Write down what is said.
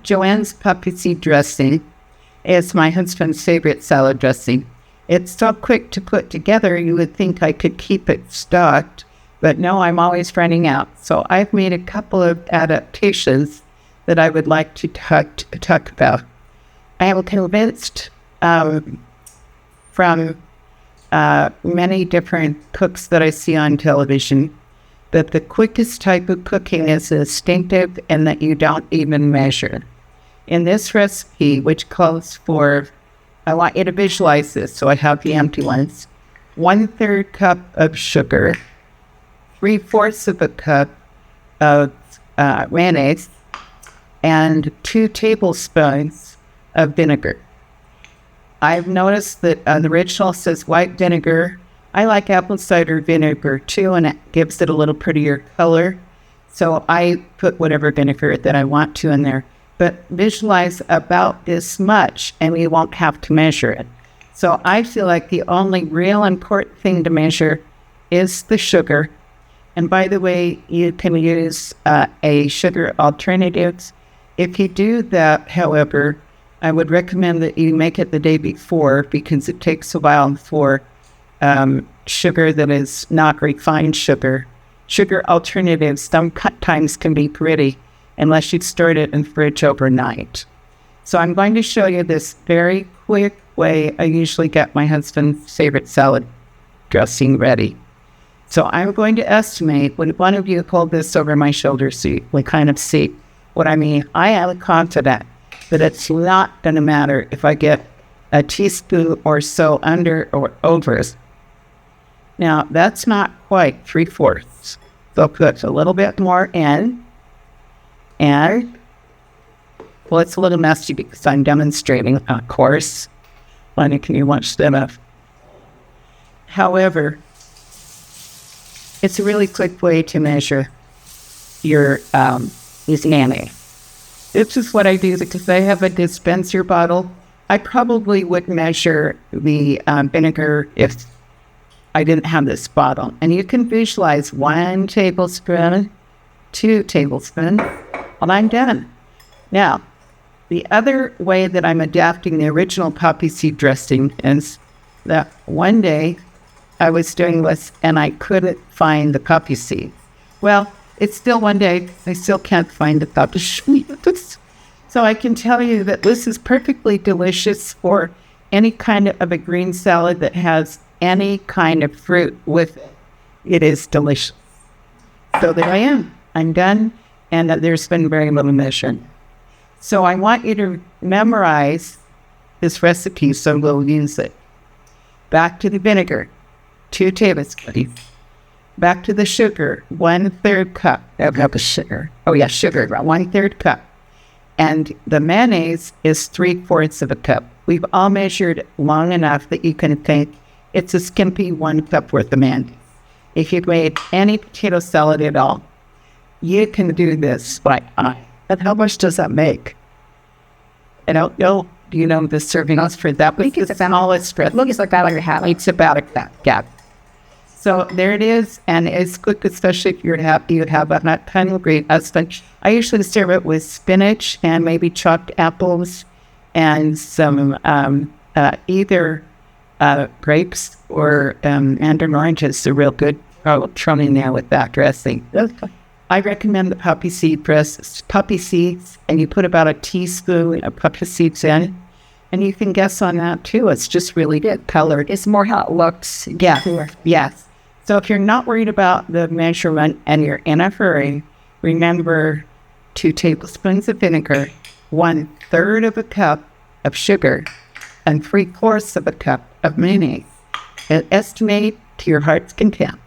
Joanne's Poppyseed Dressing is my husband's favorite salad dressing. It's so quick to put together, you would think I could keep it stocked, but no, I'm always running out. So I've made a couple of adaptations that I would like to talk about. I am convinced from many different cooks that I see on television that the quickest type of cooking is instinctive and that you don't even measure. In this recipe, which calls for, I want you to visualize this so I have the empty ones, 1/3 cup of sugar, 3/4 of a cup of mayonnaise, and 2 tablespoons of vinegar. I've noticed that the original says white vinegar. I like apple cider vinegar too, and it gives it a little prettier color. So I put whatever vinegar that I want to in there. But visualize about this much, and you won't have to measure it. So I feel like the only real important thing to measure is the sugar. And by the way, you can use a sugar alternative. If you do that, however, I would recommend that you make it the day before, because it takes a while for sugar that is not refined sugar. Sugar alternatives sometimes can be pretty unless you store it in the fridge overnight. So I'm going to show you this very quick way I usually get my husband's favorite salad dressing ready. So I'm going to estimate, when one of you hold this over my shoulder so you can kind of see what I mean. I am confident that it's not going to matter if I get a teaspoon or so under or over. Now, that's not quite 3/4. So put a little bit more in. And, well, it's a little messy because I'm demonstrating, of course. Can you watch that up? However, it's a really quick way to measure your mayonnaise. This is what I do because I have a dispenser bottle. I probably would measure the vinegar if I didn't have this bottle. And you can visualize 1 tablespoon, 2 tablespoons, and I'm done. Now, the other way that I'm adapting the original Poppyseed dressing is that one day I was doing this and I couldn't find the poppy seed. Well, it's still one day, I still can't find the poppy seed. So I can tell you that this is perfectly delicious for any kind of a green salad that has any kind of fruit with it. It is delicious. So there I am. I'm done, and there's been very little measure. So I want you to memorize this recipe so we'll use it. Back to the vinegar, 2 tablespoons. Back to the sugar, 1/3 cup of sugar. Oh yeah, sugar, 1/3 cup. And the mayonnaise is 3/4 of a cup. We've all measured long enough that you can think it's a skimpy 1 cup worth of mayonnaise. If you've made any potato salad at all, you can do this by eye. And how much does that make? I don't know. Do you know the serving for that? I think it's the smallest spread. Looks like that. It's about a cup. Yeah. So there it is, and it's good, especially if you have a kind of great husband. I usually serve it with spinach and maybe chopped apples and some either grapes or mandarin oranges. They're real good. Thrown in there with that dressing. I recommend the poppy seeds, and you put about a teaspoon of poppy seeds in. And you can guess on that too. It's just really good colored. It's more how it looks. Yeah. Yes. So if you're not worried about the measurement and you're in a hurry, remember 2 tablespoons of vinegar, 1/3 of a cup of sugar, and 3/4 of a cup of mayonnaise. And estimate to your heart's content.